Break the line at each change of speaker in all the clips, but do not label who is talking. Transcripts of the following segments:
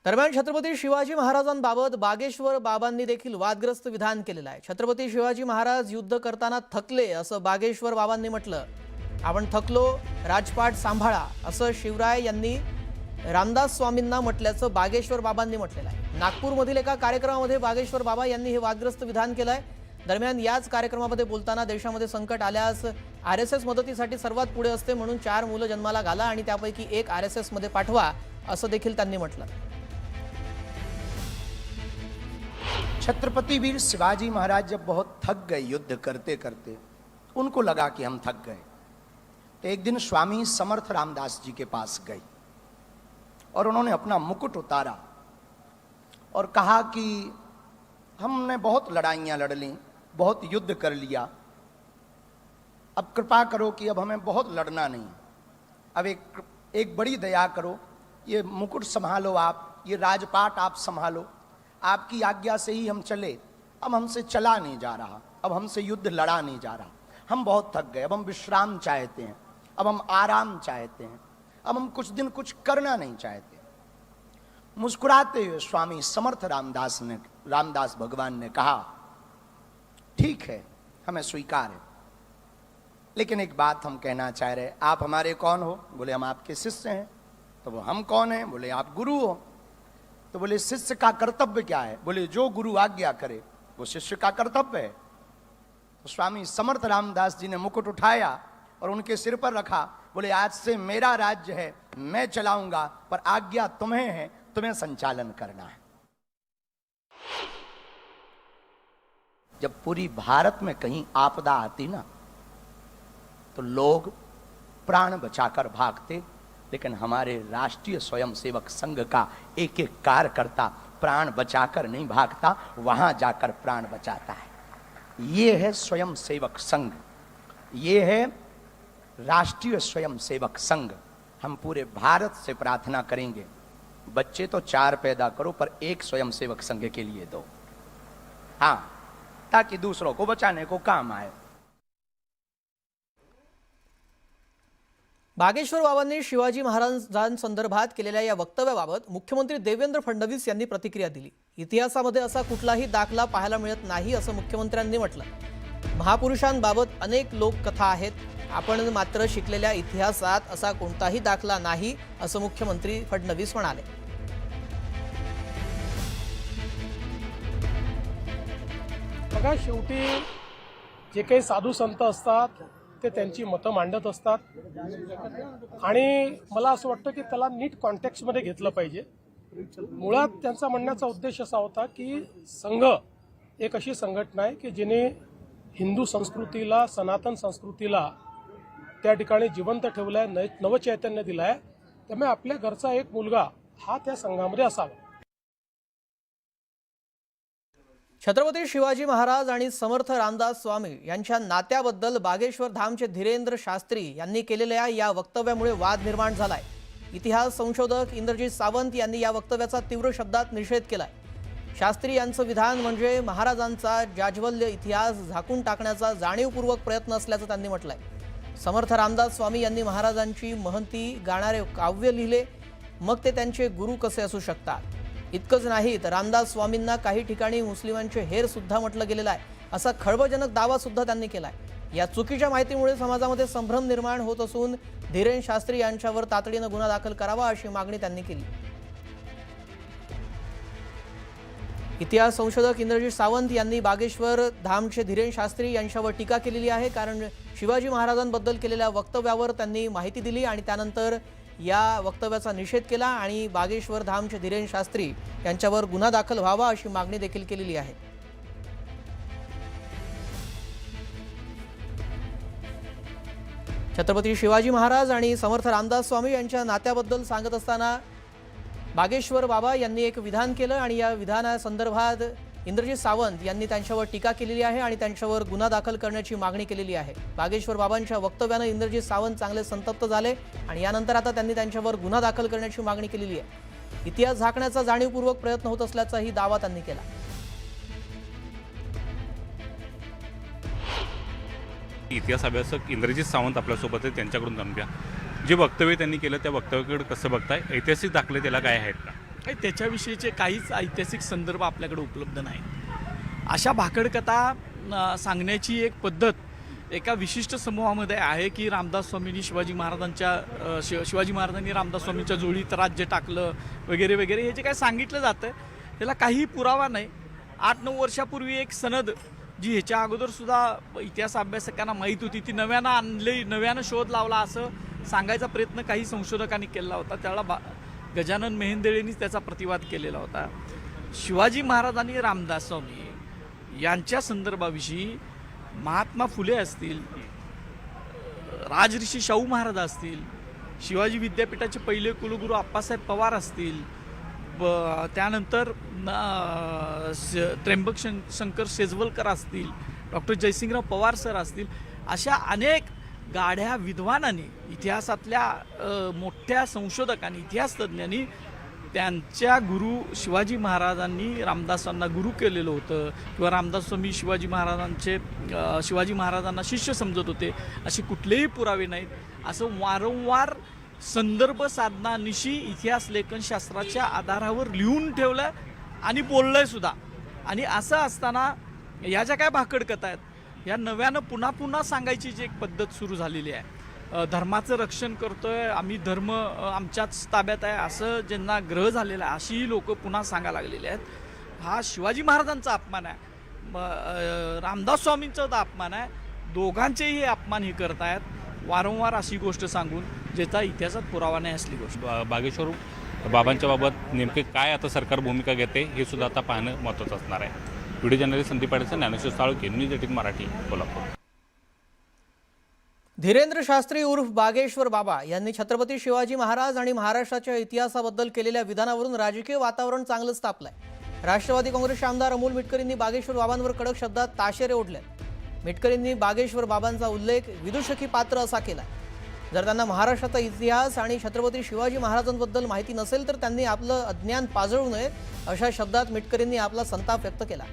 दरम्यान छत्रपती शिवाजी महाराजांबाबत बागेश्वर बाबांनी देखील वादग्रस्त विधान केलेलं आहे। छत्रपती शिवाजी महाराज युद्ध करताना थकले असं बागेश्वर बाबांनी म्हटलं। आपण थकलो, राजपाट सांभाळा असं शिवराय यांनी रामदास स्वामींना म्हटल्याचं बागेश्वर बाबांनी म्हटलेलं आहे। नागपूरमधील एका कार्यक्रमामध्ये बागेश्वर बाबा यांनी हे वादग्रस्त विधान केलंय। दरम्यान याच कार्यक्रमामध्ये बोलताना देशामध्ये संकट आल्यास आरएसएस मदतीसाठी सर्वात पुढे असते, म्हणून 4 मुलं जन्माला घाला आणि त्यापैकी एक आरएसएस मध्ये पाठवा असं देखील त्यांनी म्हटलं।
छत्रपति वीर शिवाजी महाराज जब बहुत थक गए युद्ध करते करते, उनको लगा कि हम थक गए, तो एक दिन स्वामी समर्थ रामदास जी के पास गए और उन्होंने अपना मुकुट उतारा और कहा कि हमने बहुत लड़ाइयां लड़ ली, बहुत युद्ध कर लिया, अब कृपा करो कि अब हमें बहुत लड़ना नहीं, अब एक बड़ी दया करो, ये मुकुट संभालो आप, ये राजपाट आप संभालो, आपकी आज्ञा से ही हम चले, अब हमसे चला नहीं जा रहा, अब हमसे युद्ध लड़ा नहीं जा रहा, हम बहुत थक गए, अब हम विश्राम चाहते हैं, अब हम आराम चाहते हैं, अब हम कुछ दिन कुछ करना नहीं चाहते। मुस्कुराते हुए स्वामी समर्थ रामदास भगवान ने कहा, ठीक है, हमें स्वीकार है, लेकिन एक बात हम कहना चाह रहे, आप हमारे कौन हो? बोले हम आपके शिष्य हैं। तो वो हम कौन हैं? बोले आप गुरु हो। तो बोले शिष्य का कर्तव्य क्या है? बोले जो गुरु आज्ञा करे वो शिष्य का कर्तव्य है। तो स्वामी समर्थ रामदास जी ने मुकुट उठाया और उनके सिर पर रखा, बोले आज से मेरा राज्य है, मैं चलाऊंगा, पर आज्ञा तुम्हें है, तुम्हें संचालन करना है। जब पूरी भारत में कहीं आपदा आती ना, तो लोग प्राण बचाकर भागते, लेकिन हमारे राष्ट्रीय स्वयंसेवक संघ का एक एक कार्यकर्ता प्राण बचाकर नहीं भागता, वहां जाकर प्राण बचाता है। ये है स्वयंसेवक संघ, ये है राष्ट्रीय स्वयंसेवक संघ। हम पूरे भारत से प्रार्थना करेंगे, बच्चे तो 4 पैदा करो, पर एक स्वयंसेवक संघ के लिए दो, हाँ, ताकि दूसरों को बचाने को काम आए।
बागेश्वर बाबांनी शिवाजी महाराजांसंदर्भात केलेल्या या वक्तव्याबाबत मुख्यमंत्री देवेंद्र फडणवीस यांनी प्रतिक्रिया दिली। इतिहासामध्ये असा कुठलाही दाखला पाहायला मिळत नाही असं मुख्यमंत्र्यांनी म्हटलं। महापुरुषांबाबत अनेक लोककथा आहेत, आपण मात्र शिकलेल्या इतिहासात असा कोणताही दाखला नाही असं मुख्यमंत्री फडणवीस म्हणाले।
बघा, शेवटी जे काही साधू संत असतात ते त्यांची मतं मांडत असतात आणि मला असं वाटतं की त्याला नीट कॉन्टेक्स्टमध्ये घेतलं पाहिजे। मुळात त्यांचा म्हणण्याचा उद्देश असा होता की संघ एक अशी संघटना आहे की जिने हिंदू संस्कृतीला, सनातन संस्कृतीला त्या ठिकाणी जिवंत ठेवलाय, नवचैतन्य दिलाय, त्यामुळे आपल्या घरचा एक मुलगा हा त्या संघामध्ये असावा।
छत्रपती शिवाजी महाराज आणि समर्थ रामदास स्वामी यांच्या नात्याबद्दल बागेश्वर धामचे धीरेंद्र शास्त्री यांनी केलेल्या या वक्तव्यामुळे वाद निर्माण झालाय। इतिहास संशोधक इंद्रजीत सावंत यांनी या वक्तव्याचा तीव्र शब्दात निषेध केलाय। शास्त्री यांचं विधान म्हणजे महाराजांचा जाज्वल्य इतिहास झाकून टाकण्याचा जाणीवपूर्वक प्रयत्न असल्याचं त्यांनी म्हटलंय। समर्थ रामदास स्वामी यांनी महाराजांची महंती गाणारे काव्य लिहिले, मग ते त्यांचे गुरु कसे असू शकतात? इतकंच नाही तर रामदास स्वामींना काही ठिकाणी मुस्लिमांचे हेर सुद्धा म्हटलं गेलेलं आहे, असा खळबळजनक दावा सुद्धा त्यांनी केलाय। या चुकीच्या माहितीमुळे समाजामध्ये संभ्रम निर्माण होत असून धीरेंद्र शास्त्री यांच्यावर तातडीने गुन्हा दाखल करावा अशी मागणी त्यांनी केली। इतिहास संशोधक इंद्रजीत सावंत यांनी बागेश्वर धामचे धीरेंद्र शास्त्री यांच्यावर टीका केलेली आहे, कारण शिवाजी महाराजांबद्दल केलेल्या वक्तव्यावर त्यांनी माहिती दिली आणि त्यानंतर या वक्तव्याचा निषेध केला आणि बागेश्वर धामचे धीरेंद्र शास्त्री यांच्यावर गुन्हा दाखल व्हावा अशी मागणी देखील केलेली आहे। छत्रपती शिवाजी महाराज आणि समर्थ रामदास स्वामी यांच्या नात्याबद्दल सांगत असताना बागेश्वर बाबा यांनी एक विधान केलं आणि या विधानासंदर्भात इंद्रजीत सावंत यांनी त्यांच्यावर टीका केलेली आहे आणि त्यांच्यावर गुन्हा दाखल करण्याची मागणी केलेली आहे। बागेश्वर बाबांच्या वक्तव्याने इंद्रजीत सावंत चांगले संतप्त झाले आणि यानंतर आता त्यांनी त्यांच्यावर गुन्हा दाखल करण्याची मागणी केलेली आहे। इतिहास झाकण्याचा जाणीवपूर्वक प्रयत्न होत असल्याचाही दावा त्यांनी केला।
इतिहास अभ्यासक इंद्रजीत सावंत आपल्यासोबत आहेत, त्यांच्याकडून जाणून घ्या जे वक्तव्य त्यांनी केलं त्या वक्तव्याकडे कसं बघताय, ऐतिहासिक दाखले त्याला काय आहेत का?
काही त्याच्याविषयीचे काहीच ऐतिहासिक संदर्भ आपल्याकडे उपलब्ध नाही. अशा भाकडकथा सांगण्याची एक पद्धत एका विशिष्ट समूहामध्ये आहे की रामदास स्वामींनी शिवाजी महाराजांनी रामदास स्वामींच्या जोडीत राज्य टाकलं वगैरे वगैरे, हे जे काय सांगितलं जातं त्याला काहीही पुरावा नाही. 8-9 वर्षापूर्वी एक सनद जी ह्याच्या अगोदरसुद्धा इतिहास अभ्यासकांना माहीत होती, ती नव्यानं शोध लावला असं सांगायचा प्रयत्न काही संशोधकांनी केला होता. त्यावेळेला गजानन मेहेंदळेंनीच त्याचा प्रतिवाद केलेला होता. शिवाजी महाराज आणि रामदास स्वामी यांच्या संदर्भाविषयी महात्मा फुले असतील, राजऋषी शाहू महाराज असतील, शिवाजी विद्यापीठाचे पहिले कुलगुरू आप्पासाहेब पवार असतील, त्यानंतर त्र्यंबक शंकर शेजवलकर असतील, डॉक्टर जयसिंगराव पवार सर असतील, अशा अनेक गाढ्या विद्वानांनी, इतिहासातल्या मोठ्या संशोधकांनी, इतिहासतज्ञांनी त्यांच्या गुरु शिवाजी महाराजांनी रामदासांना गुरु केलेलं होतं किंवा रामदास स्वामी शिवाजी महाराजांना शिष्य समजत होते असे कुठलेही पुरावे नाहीत. असं वारंवार संदर्भ साधनानिशी इतिहास लेखनशास्त्राच्या आधारावर लिहून ठेवलं आणि बोललंय सुद्धा. आणि असं असताना या ज्या काय भाकडकथा आहेत या नव्यानं पुन्हा पुन्हा सांगायची जी एक पद्धत सुरू झालेली आहे. धर्माचं रक्षण करतोय आम्ही, धर्म आमच्याच ताब्यात आहे असं ज्यांना ग्रह झालेला आहे अशीही लोक पुन्हा सांगायला लागलेले आहेत. हा शिवाजी महाराजांचा अपमान आहे, रामदास स्वामींचा अपमान आहे. दोघांचेही हे अपमान हे करतायत वारंवार अशी गोष्ट सांगून ज्याचा इतिहासात पुरावा नाही असली गोष्ट.
बागेश्वर बाबांच्या बाबत नेमके काय आता सरकार भूमिका घेते हे सुद्धा आता पाहणं महत्त्वाचं असणार आहे. Video journalist Sandeep Patil, Dnyaneshwar Salunkhe, news 18 Marathi, Kolhapur.
Dhirendra Shastri उर्फ बागेश्वर बाबा यांनी छत्रपती शिवाजी महाराज आणि महाराष्ट्राच्या इतिहासाबद्दल केलेल्या विधानावरून राजकीय वातावरण चांगलंच तापलंय. राष्ट्रवादी काँग्रेसचे आमदार अमोल मिटकरींनी बागेश्वर बाबांवर कडक शब्दात ताशेरे ओढले. मिटकरींनी बागेश्वर बाबांचा उल्लेख विदूषकी पात्र असा केलाय. जर त्यांना महाराष्ट्राचा इतिहास आणि छत्रपती शिवाजी महाराजांबद्दल माहिती नसेल तर त्यांनी आपलं अज्ञान पाजळू नये अशा शब्दात मिटकरींनी आपला संताप व्यक्त केला.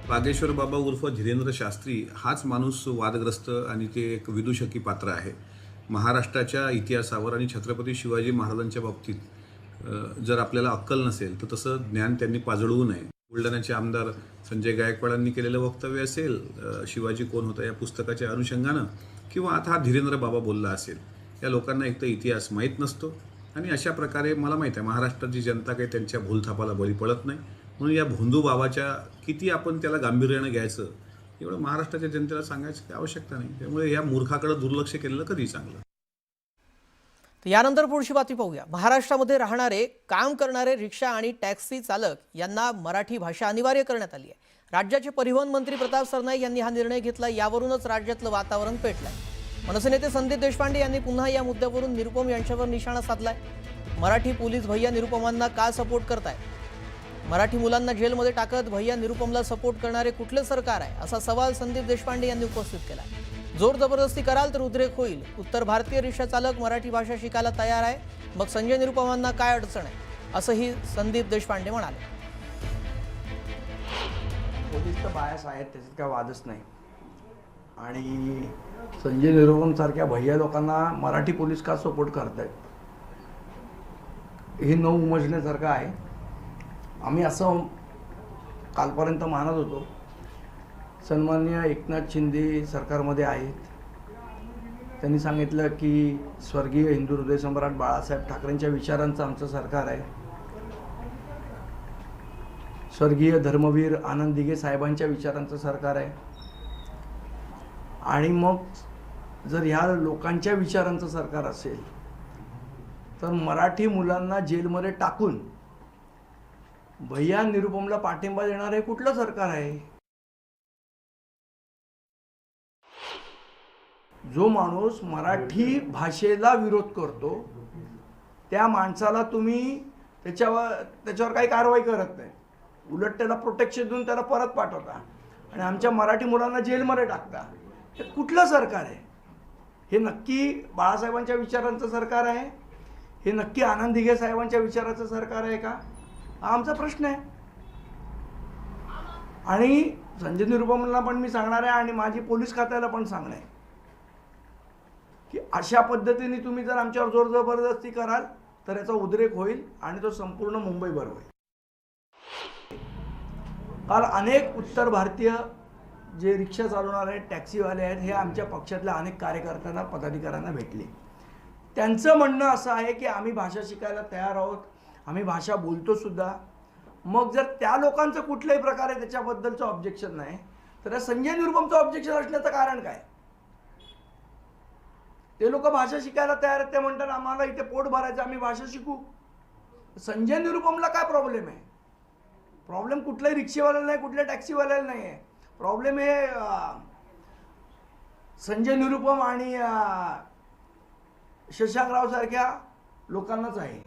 बागेश्वर बाबा उर्फ धीरेंद्र शास्त्री हाच माणूस वादग्रस्त आणि ते एक विदूषकी पात्र आहे. महाराष्ट्राच्या इतिहासावर आणि छत्रपती शिवाजी महाराजांच्या बाबतीत जर आपल्याला अक्कल नसेल तर तसं ज्ञान त्यांनी पाजळवू नये. बुलढाण्याचे आमदार संजय गायकवाडांनी केलेलं वक्तव्य असेल शिवाजी कोण होता या पुस्तकाच्या अनुषंगानं, किंवा आता हा धीरेंद्र बाबा बोलला असेल, या लोकांना एक तर इतिहास माहीत नसतो आणि अशा प्रकारे मला माहीत आहे महाराष्ट्राची जनता काही त्यांच्या भूलथापाला बळी पडत नाही. म्हणून या भोंदू बाबाच्या किती आपण त्याला गांभीर्यानं घ्यायचं एवढं महाराष्ट्राच्या जनतेला सांगायची काही आवश्यकता नाही. त्यामुळे या मूर्खाकडे दुर्लक्ष केलेलं कधी चांगलं.
यानंतर पुढची बातमी पाहूया. महाराष्ट्रामध्ये राहणारे काम करणारे रिक्षा आणि टॅक्सी चालक यांना मराठी भाषा अनिवार्य करण्यात आली आहे. राज्याचे परिवहन मंत्री प्रताप सरनाईक यांनी हा निर्णय घेतला. यावरूनच राज्यातलं वातावरण पेटलंय. मनसे नेते संदीप देशपांडे यांनी पुन्हा या मुद्द्यावरून निरुपम यांच्यावर निशाणा साधलाय. मराठी पोलीस भैया निरुपमांना का सपोर्ट करताय? मराठी मुलांना जेलमध्ये टाकत भैया निरुपमला सपोर्ट करणारे कुठले सरकार आहे असा सवाल संदीप देशपांडे यांनी उपस्थित केला. जोर जबरदस्ती कराल तर उद्रेक होईल. उत्तर भारतीय रिक्षा चालक मराठी भाषा शिकायला तयार आहे, मग संजय निरुपमांना काय अडचण आहे असंही संदीप देशपांडे म्हणाले.
पोलीस तर बायास आहेत, त्याच्यात काय वादच नाही. आणि संजय निरुपम सारख्या भैया लोकांना मराठी पोलीस का सपोर्ट करतायत हे न उमजण्यासारखं आहे. आम्ही असं कालपर्यंत मानत होतो. सन्माननीय एकनाथ शिंदे सरकारमध्ये आहेत. त्यांनी सांगितलं की स्वर्गीय हिंदू हृदय सम्राट बाळासाहेब ठाकरेंच्या विचारांचं आमचं सरकार आहे. स्वर्गीय धर्मवीर आनंद दिघे साहेबांच्या विचारांचं सरकार आहे. आणि मग जर ह्या लोकांच्या विचारांचं सरकार असेल तर मराठी मुलांना जेलमध्ये टाकून भैया निरुपमला पाठिंबा देणारे कुठलं सरकार आहे? जो माणूस मराठी भाषेला विरोध करतो त्या माणसाला तुम्ही त्याच्यावर काही कारवाई करत नाही, उलट त्याला प्रोटेक्शन देऊन त्याला परत पाठवता आणि आमच्या मराठी मुलांना जेलमध्ये टाकता. हे कुठलं सरकार आहे? हे नक्की बाळासाहेबांच्या विचारांचं सरकार आहे? हे नक्की आनंद दिघे साहेबांच्या विचाराचं सरकार आहे का? हा आमचा प्रश्न आहे. आणि संजय निरुपमला पण मी सांगणार आहे आणि माझी पोलीस खात्याला पण सांगणार आहे की अशा पद्धतीने तुम्ही जर आमच्यावर जोर जबरदस्ती कराल तर याचा उद्रेक होईल आणि तो संपूर्ण मुंबईभर होईल. काल अनेक उत्तर भारतीय जे रिक्षा चालवणारे टॅक्सीवाले आहेत हे आमच्या पक्षातल्या अनेक कार्यकर्त्यांना पदाधिकाऱ्यांना भेटले. त्यांचं म्हणणं असं आहे की आम्ही भाषा शिकायला तयार आहोत, आम्ही भाषा बोलतो सुद्धा. मग जर त्या लोकांचं कुठल्याही प्रकारे त्याच्याबद्दलचं ऑब्जेक्शन नाही तर या संजय निरुपमचं ऑब्जेक्शन असण्याचं कारण काय? ते लोक भाषा शिकायला तयार आहेत, ते म्हणतात आम्हाला इथे पोट भरायचं, आम्ही भाषा शिकू. संजय निरुपमला काय प्रॉब्लेम आहे? प्रॉब्लेम कुठल्याही रिक्षेवाल्याला नाही, कुठल्या टॅक्सीवाल्याला नाही आहे. प्रॉब्लेम हे संजय निरुपम आणि शशांकराव सारख्या लोकांनाच आहे.